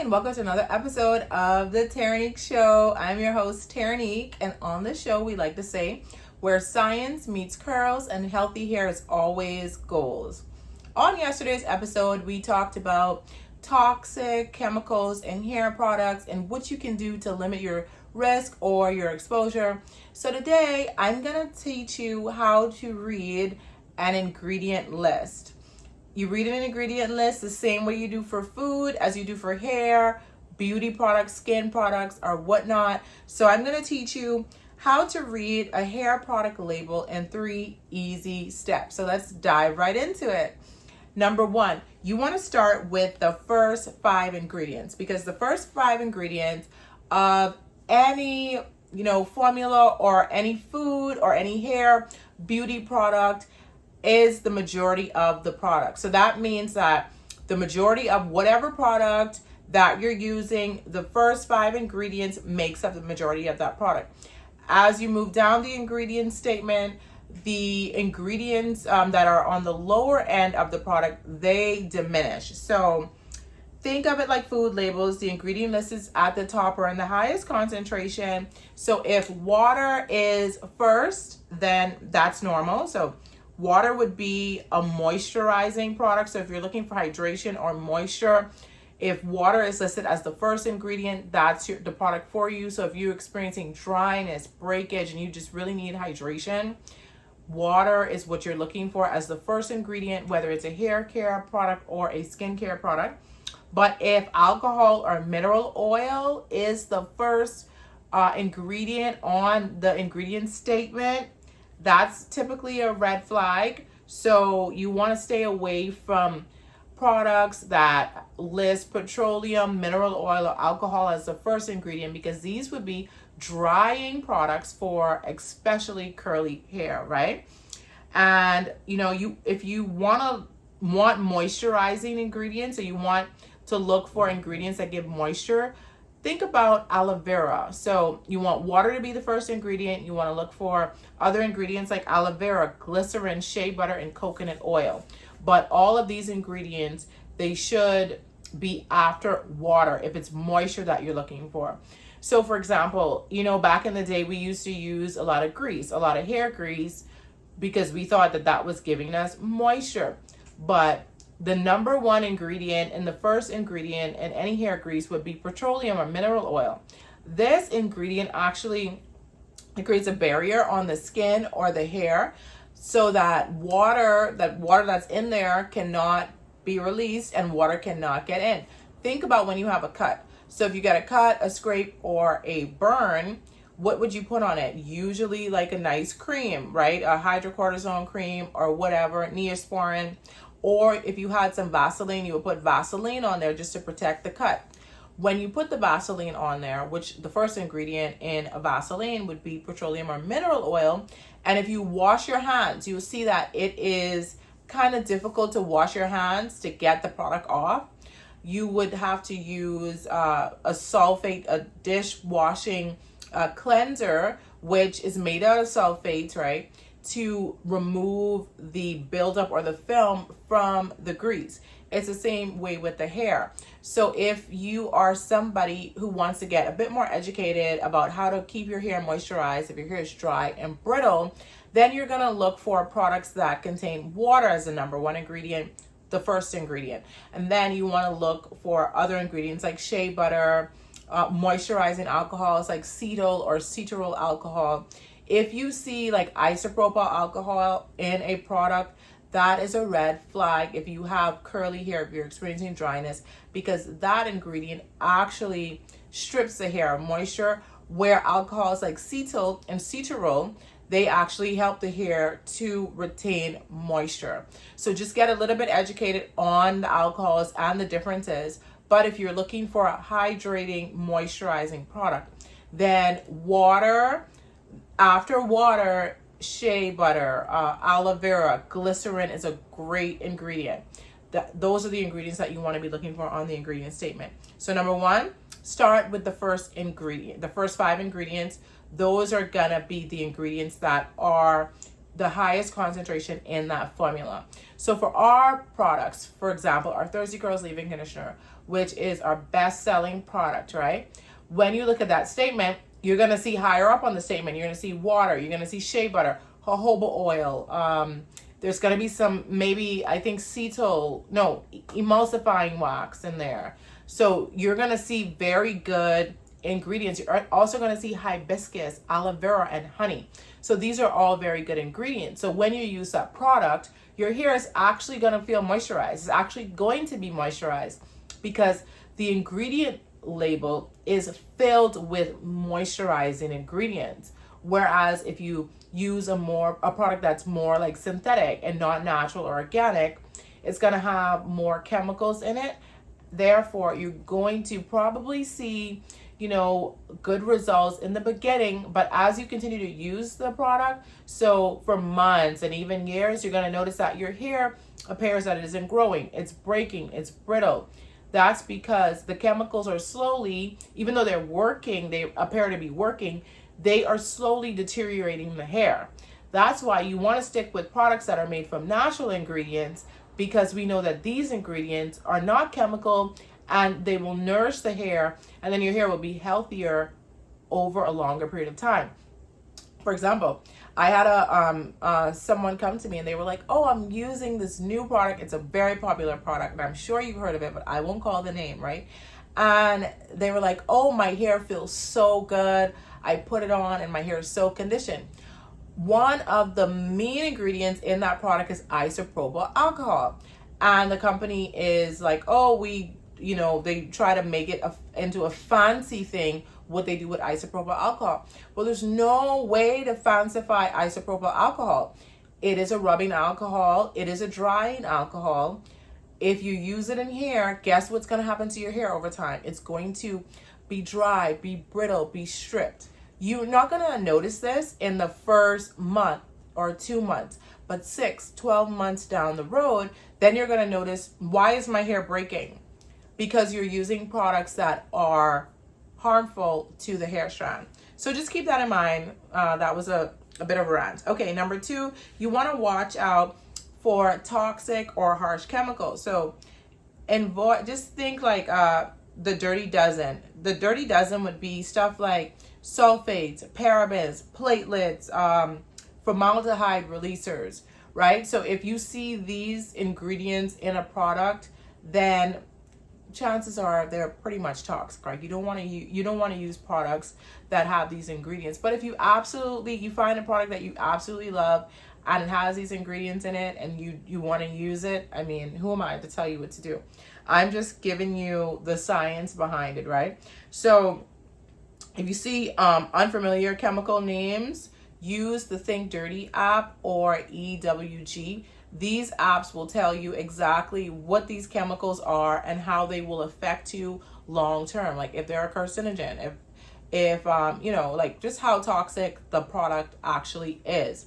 and welcome to another episode of the Taranique Show. I'm your host, Taranique, and on the show we like to say where science meets curls and healthy hair is always goals. On yesterday's episode, we talked about toxic chemicals in hair products and what you can do to limit your risk or your exposure. So today, I'm going to teach you how to read an ingredient list. You read an ingredient list the same way you do for food as you do for hair, beauty products, skin products, or whatnot. So I'm going to teach you how to read a hair product label in 3 easy steps. So let's dive right into it. Number 1, you want to start with the first 5 ingredients, because the first 5 ingredients of any, formula or any food or any hair beauty product is the majority of the product. So that means that the majority of whatever product that you're using, the first 5 ingredients makes up the majority of that product. As you move down the ingredient statement, the ingredients that are on the lower end of the product, they diminish. So think of it like food labels. The ingredient list is at the top or in the highest concentration. So if water is first, then that's normal. So water would be a moisturizing product. So if you're looking for hydration or moisture, if water is listed as the first ingredient, that's the product for you. So if you're experiencing dryness, breakage, and you just really need hydration, water is what you're looking for as the first ingredient, whether it's a hair care product or a skincare product. But if alcohol or mineral oil is the first ingredient on the ingredient statement, that's typically a red flag. So you want to stay away from products that list petroleum, mineral oil, or alcohol as the first ingredient, because these would be drying products for especially curly hair, right? And if you want moisturizing ingredients, so you want to look for ingredients that give moisture, think about aloe vera. So you want water to be the first ingredient. You want to look for other ingredients like aloe vera, glycerin, shea butter, and coconut oil. But all of these ingredients, they should be after water if it's moisture that you're looking for. So for example, back in the day, we used to use a lot of grease, a lot of hair grease, because we thought that was giving us moisture. But the number 1 ingredient and the first ingredient in any hair grease would be petroleum or mineral oil. This ingredient actually, it creates a barrier on the skin or the hair so that water that's in there cannot be released and water cannot get in. Think about when you have a cut. So if you get a cut, a scrape, or a burn, what would you put on it? Usually like a nice cream, right? A hydrocortisone cream or whatever, Neosporin. Or if you had some Vaseline, you would put Vaseline on there just to protect the cut. When you put the Vaseline on there, which the first ingredient in a Vaseline would be petroleum or mineral oil, and if you wash your hands, you'll see that it is kind of difficult to wash your hands to get the product off. You would have to use a sulfate, a dishwashing cleanser, which is made out of sulfates, right, to remove the buildup or the film from the grease. It's the same way with the hair. So if you are somebody who wants to get a bit more educated about how to keep your hair moisturized, if your hair is dry and brittle, then you're going to look for products that contain water as the number 1 ingredient, the first ingredient. And then you want to look for other ingredients like shea butter, moisturizing alcohols like cetyl or cetyl alcohol. If you see like isopropyl alcohol in a product, that is a red flag if you have curly hair, if you're experiencing dryness, because that ingredient actually strips the hair of moisture, where alcohols like cetyl and cetyl, they actually help the hair to retain moisture. So just get a little bit educated on the alcohols and the differences. But if you're looking for a hydrating, moisturizing product, then water, after water, shea butter, aloe vera, glycerin is a great ingredient. Those are the ingredients that you want to be looking for on the ingredient statement. So number 1, start with the first ingredient. The first 5 ingredients, those are gonna be the ingredients that are the highest concentration in that formula. So for our products, for example, our Thirsty Girls leave-in conditioner, which is our best-selling product, right? When you look at that statement, you're going to see higher up on the statement, you're going to see water, you're going to see shea butter, jojoba oil, there's going to be some, maybe, I think emulsifying wax in there. So you're going to see very good ingredients. You're also going to see hibiscus, aloe vera, and honey. So these are all very good ingredients. So when you use that product, your hair is actually going to feel moisturized. It's actually going to be moisturized because the ingredient label is filled with moisturizing ingredients. Whereas if you use a product that's more like synthetic and not natural or organic, it's going to have more chemicals in it. Therefore, you're going to probably see, good results in the beginning, but as you continue to use the product, so for months and even years, you're going to notice that your hair appears that it isn't growing, it's breaking, it's brittle. That's because the chemicals are slowly, even though they're working, they appear to be working, they are slowly deteriorating the hair. That's why you want to stick with products that are made from natural ingredients, because we know that these ingredients are not chemical and they will nourish the hair, and then your hair will be healthier over a longer period of time. For example, I had someone come to me and they were like, "Oh, I'm using this new product. It's a very popular product, and I'm sure you've heard of it, but I won't call the name, right?" And they were like, "Oh, my hair feels so good. I put it on and my hair is so conditioned." One of the main ingredients in that product is isopropyl alcohol. And the company is like, "Oh, they try to make it into a fancy thing, what they do with isopropyl alcohol." Well, there's no way to fancify isopropyl alcohol. It is a rubbing alcohol. It is a drying alcohol. If you use it in hair, guess what's going to happen to your hair over time? It's going to be dry, be brittle, be stripped. You're not going to notice this in the first month or 2 months, but 6, 12 months down the road, then you're going to notice, why is my hair breaking? Because you're using products that are harmful to the hair strand. So just keep that in mind. That was a bit of a rant. Okay, number 2, you want to watch out for toxic or harsh chemicals. So just think like the Dirty Dozen. The Dirty Dozen would be stuff like sulfates, parabens, platelets, formaldehyde releasers, right? So if you see these ingredients in a product, then chances are they're pretty much toxic, right? You don't want to use products that have these ingredients. But if you find a product that you absolutely love and it has these ingredients in it and you want to use it, I mean, who am I to tell you what to do? I'm just giving you the science behind it, right? So if you see unfamiliar chemical names, use the Think Dirty app or EWG. These apps will tell you exactly what these chemicals are and how they will affect you long term. Like if they're a carcinogen, if like just how toxic the product actually is.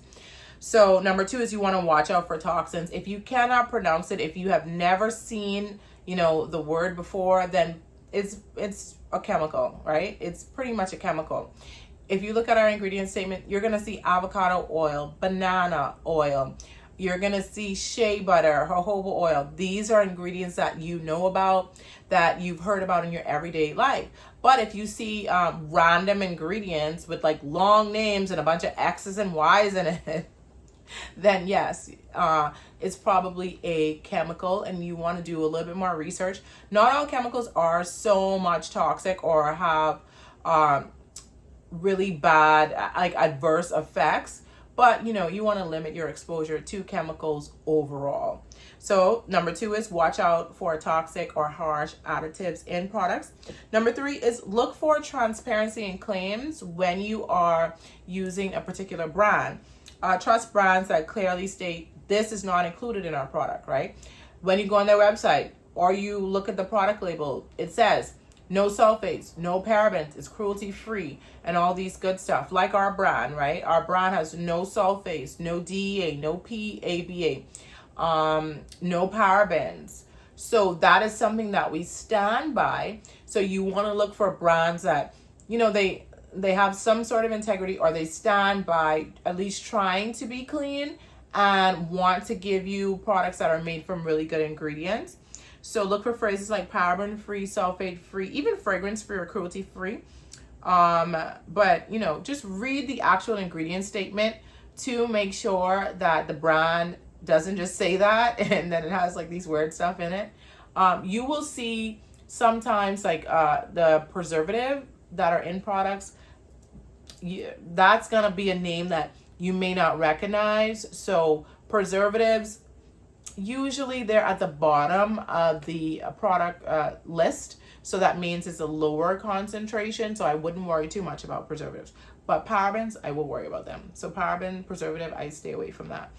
So number 2 is you want to watch out for toxins. If you cannot pronounce it, if you have never seen, the word before, then it's a chemical, right? It's pretty much a chemical. If you look at our ingredient statement, you're going to see avocado oil, banana oil. You're going to see shea butter, jojoba oil. These are ingredients that you know about, that you've heard about in your everyday life. But if you see random ingredients with like long names and a bunch of X's and Y's in it, then yes, it's probably a chemical and you want to do a little bit more research. Not all chemicals are so much toxic or have really bad like adverse effects, but you want to limit your exposure to chemicals overall. So number 2 is watch out for toxic or harsh additives in products. Number 3 is look for transparency in claims when you are using a particular brand. Trust brands that clearly state this is not included in our product, right? When you go on their website or you look at the product label, it says no sulfates, no parabens, it's cruelty free, and all these good stuff. Like our brand, right? Our brand has no sulfates, no DEA, no PABA, no parabens. So that is something that we stand by. So you want to look for brands that, they have some sort of integrity, or they stand by at least trying to be clean and want to give you products that are made from really good ingredients. So look for phrases like paraben free, sulfate free, even fragrance free or cruelty free. But you know, just read the actual ingredient statement to make sure that the brand doesn't just say that and then it has like these weird stuff in it. You will see sometimes like the preservative that are in products, that's gonna be a name that you may not recognize. So preservatives, usually they're at the bottom of the product list. So that means it's a lower concentration. So I wouldn't worry too much about preservatives. But parabens, I will worry about them. So paraben, preservative, I stay away from that.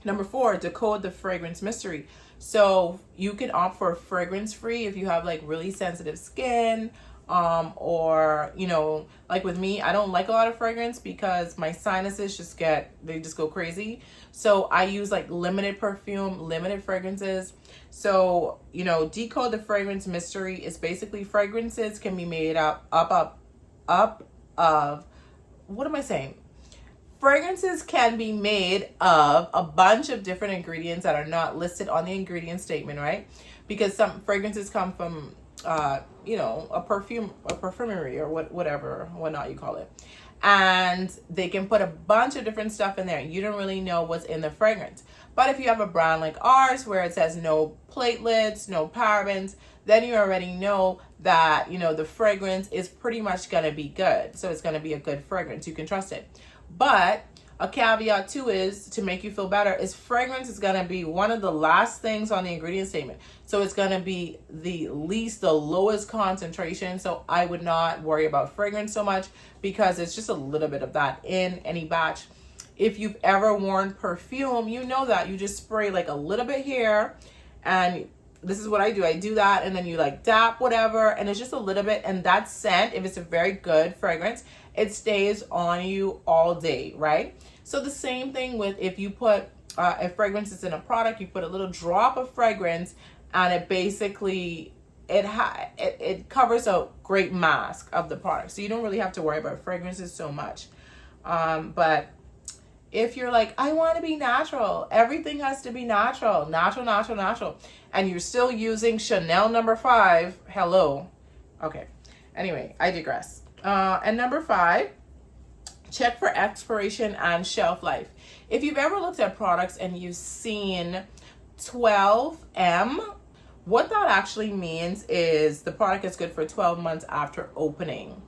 Number 4, decode the fragrance mystery. So you can opt for fragrance free if you have like really sensitive skin, or you know, like with me, I don't like a lot of fragrance because my sinuses just go crazy. So I use like limited perfume, limited fragrances. So, you know, decode the fragrance mystery is basically fragrances can be made up of, what am I saying? Fragrances can be made of a bunch of different ingredients that are not listed on the ingredient statement, right? Because some fragrances come from, you know, a perfumery or whatnot you call it. And they can put a bunch of different stuff in there. You don't really know what's in the fragrance. But if you have a brand like ours where it says no platelets, no parabens, then you already know that, you know, the fragrance is pretty much going to be good. So it's going to be a good fragrance. You can trust it. But a caveat too is, to make you feel better, is fragrance is going to be one of the last things on the ingredient statement. So it's going to be the lowest concentration. So I would not worry about fragrance so much because it's just a little bit of that in any batch. If you've ever worn perfume, you know that you just spray like a little bit here, and this is what I do. I do that, and then you like dap whatever, and it's just a little bit, and that scent, if it's a very good fragrance, it stays on you all day, right? So the same thing with if you put if fragrance is in a product, you put a little drop of fragrance, and it basically it covers a great mask of the product. So you don't really have to worry about fragrances so much. But if you're like, I want to be natural, everything has to be natural, and you're still using Chanel number 5, hello. Okay. Anyway, I digress. And number 5, check for expiration and shelf life. If you've ever looked at products and you've seen 12M, what that actually means is the product is good for 12 months after opening.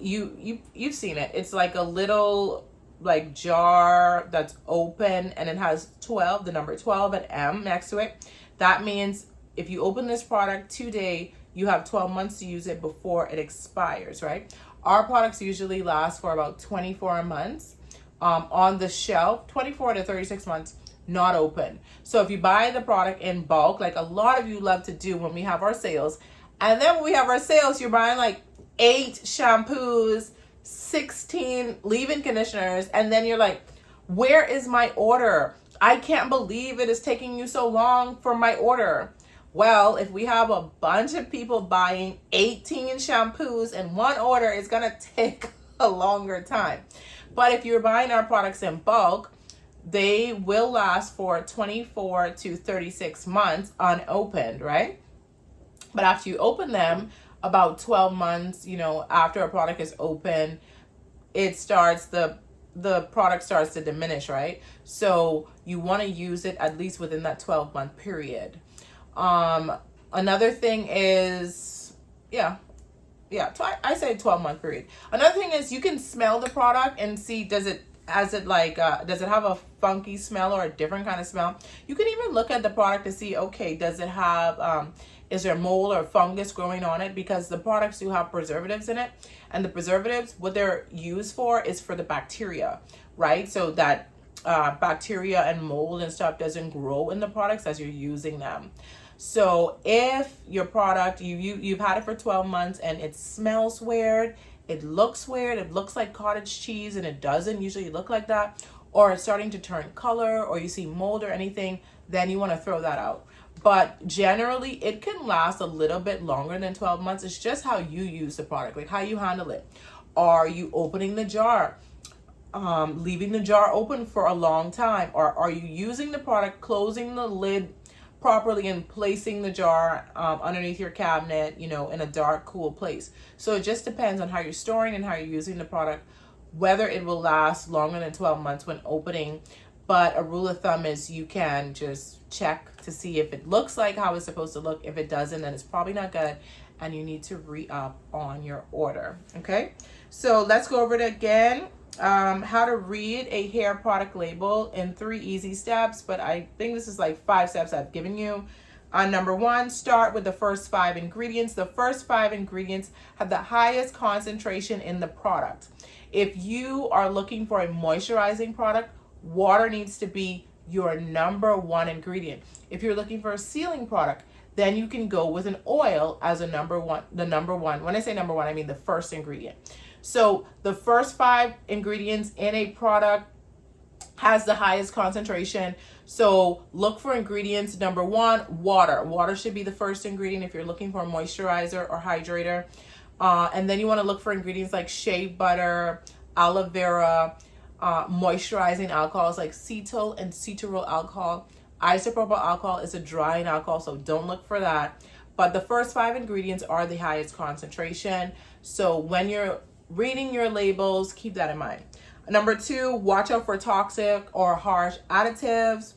You've seen it. It's like a little like jar that's open, and it has 12, the number 12 and M next to it. That means if you open this product today, you have 12 months to use it before it expires, right? Our products usually last for about 24 months on the shelf, 24 to 36 months, not open. So if you buy the product in bulk, like a lot of you love to do when we have our sales, and then when we have our sales, you're buying like 8 shampoos, 16 leave-in conditioners, and then you're like, where is my order? I can't believe it is taking you so long for my order. Well, if we have a bunch of people buying 18 shampoos in one order, it's going to take a longer time. But if you're buying our products in bulk, they will last for 24 to 36 months unopened, right? But after you open them, about 12 months, you know, after a product is open, it starts, the product starts to diminish, right? So you want to use it at least within that 12-month period. Another thing is, I say 12-month period. Another thing is you can smell the product and see, does it have a funky smell or a different kind of smell? You can even look at the product to see, okay, does it have, is there mold or fungus growing on it? Because the products do have preservatives in it, and the preservatives, what they're used for is for the bacteria, right? So that bacteria and mold and stuff doesn't grow in the products as you're using them. So if your product, you've had it for 12 months and it smells weird, it looks weird, it looks like cottage cheese and it doesn't usually look like that, or it's starting to turn color, or you see mold or anything, then you want to throw that out. But generally it can last a little bit longer than 12 months. It's just how you use the product, like how you handle it. Are you opening the jar, leaving the jar open for a long time? Or are you using the product, closing the lid properly and placing the jar underneath your cabinet, in a dark, cool place? So it just depends on how you're storing and how you're using the product, whether it will last longer than 12 months when opening. But a rule of thumb is you can just check to see if it looks like how it's supposed to look. If it doesn't, then it's probably not good and you need to re-up on your order. Okay, so let's go over it again. How to read a hair product label in 3 easy steps, but I think this is like 5 steps I've given you. Number 1, start with the first 5 ingredients. The first 5 ingredients have the highest concentration in the product. If you are looking for a moisturizing product, water needs to be your number 1 ingredient. If you're looking for a sealing product, then you can go with an oil as a number 1. The number 1, when I say number 1, I mean the first ingredient. So the first 5 ingredients in a product has the highest concentration. So look for ingredients. Number 1, water. Water should be the first ingredient if you're looking for a moisturizer or hydrator. And then you want to look for ingredients like shea butter, aloe vera, moisturizing alcohols like cetyl and cetyl alcohol. Isopropyl alcohol is a drying alcohol, so don't look for that. But the first 5 ingredients are the highest concentration. So when you're reading your labels, keep that in mind. Number 2, watch out for toxic or harsh additives.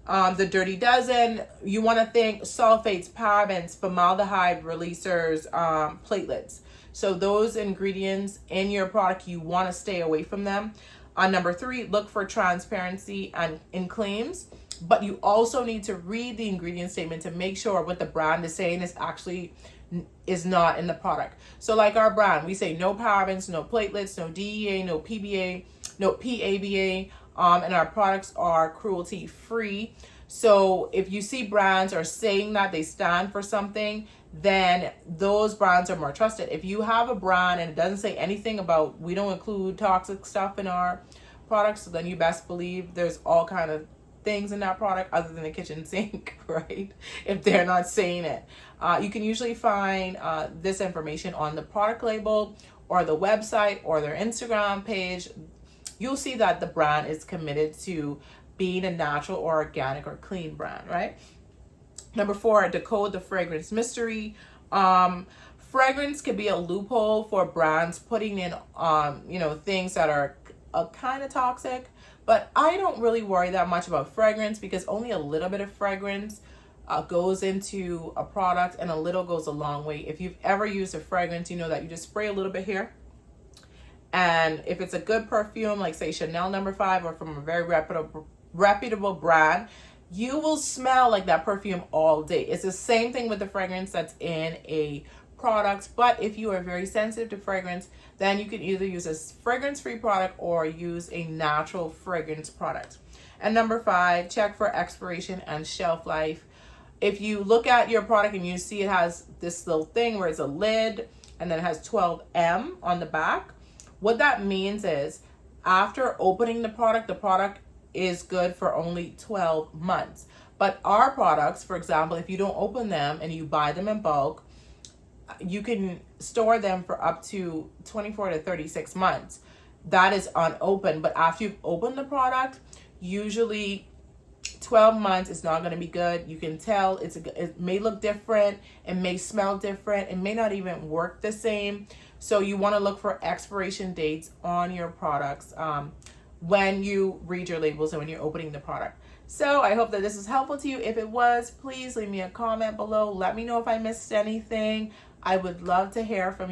The Dirty Dozen, you want to think sulfates, parabens, formaldehyde releasers, platelets. So those ingredients in your product, you want to stay away from them. Number 3, look for transparency in claims, but you also need to read the ingredient statement to make sure what the brand is saying is not in the product. So like our brand, we say no parabens, no platelets, no DEA, no PBA, no PABA, and our products are cruelty free. So if you see brands are saying that they stand for something, then those brands are more trusted. If you have a brand and it doesn't say anything about, we don't include toxic stuff in our products, so then you best believe there's all kind of things in that product other than the kitchen sink, right? If they're not saying it. You can usually find this information on the product label or the website or their Instagram page. You'll see that the brand is committed to being a natural or organic or clean brand, right? Number 4, decode the fragrance mystery. Fragrance could be a loophole for brands putting in, things that are kind of toxic. But I don't really worry that much about fragrance because only a little bit of fragrance goes into a product, and a little goes a long way. If you've ever used a fragrance, you know that you just spray a little bit here. And if it's a good perfume, like say Chanel No. 5 or from a very reputable brand, you will smell like that perfume all day. It's the same thing with the fragrance that's in a product. But if you are very sensitive to fragrance, then you can either use a fragrance-free product or use a natural fragrance product. And number 5, check for expiration and shelf life. If you look at your product and you see it has this little thing where it's a lid and then it has 12M on the back, what that means is after opening the product is good for only 12 months. But our products, for example, if you don't open them and you buy them in bulk, you can store them for up to 24 to 36 months. That is unopened. But after you've opened the product, usually 12 months is not going to be good. You can tell it may look different, it may smell different, it may not even work the same. So you want to look for expiration dates on your products when you read your labels and when you're opening the product. So I hope that this is helpful to you. If it was, please leave me a comment below. Let me know if I missed anything. I would love to hear from you.